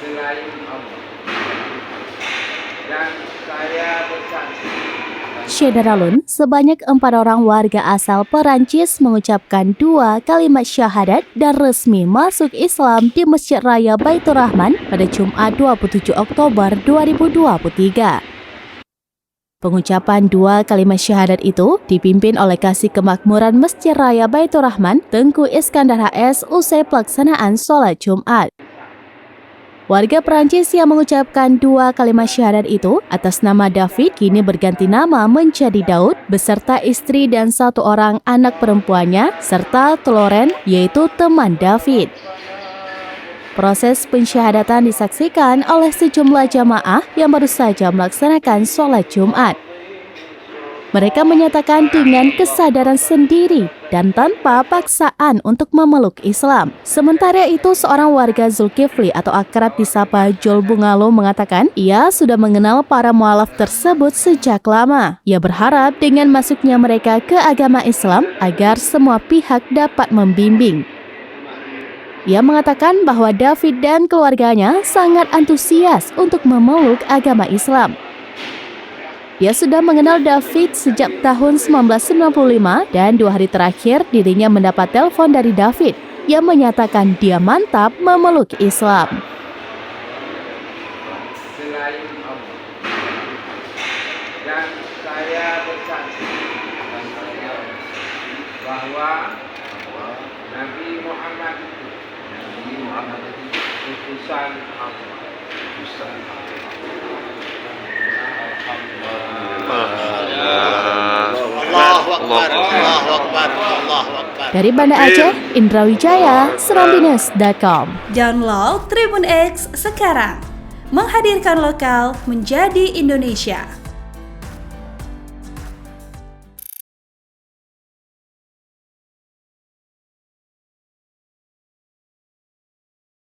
selain Allah. Dan saya bersaksi. Syederalun, sebanyak 4 orang warga asal Perancis mengucapkan 2 kalimat syahadat dan resmi masuk Islam di Masjid Raya Baitur Rahman pada Jumat 27 Oktober 2023. Pengucapan 2 kalimat syahadat itu dipimpin oleh Kasih Kemakmuran Masjid Raya Baitur Rahman, Tengku Iskandar HS, usai pelaksanaan sholat Jumat. Warga Perancis yang mengucapkan 2 kalimat syahadat itu atas nama David kini berganti nama menjadi Daud beserta istri dan 1 orang anak perempuannya serta Tloren yaitu teman David. Proses pensyahadatan disaksikan oleh sejumlah jamaah yang baru saja melaksanakan sholat Jumat. Mereka menyatakan dengan kesadaran sendiri dan tanpa paksaan untuk memeluk Islam. Sementara itu, seorang warga Zulkifli atau akrab disapa Jol Bungalo mengatakan ia sudah mengenal para mualaf tersebut sejak lama. Ia berharap dengan masuknya mereka ke agama Islam agar semua pihak dapat membimbing. Ia mengatakan bahwa David dan keluarganya sangat antusias untuk memeluk agama Islam. Dia sudah mengenal David sejak tahun 1995 dan 2 hari terakhir dirinya mendapat telepon dari David yang menyatakan dia mantap memeluk Islam. Selain Allah. Dan saya bersaksi bahwa Nabi Muhammad itu utusan Allah. Dari Banda Aceh, Indra Wijaya, Serambines.com. Download Tribun X sekarang. Menghadirkan lokal menjadi Indonesia.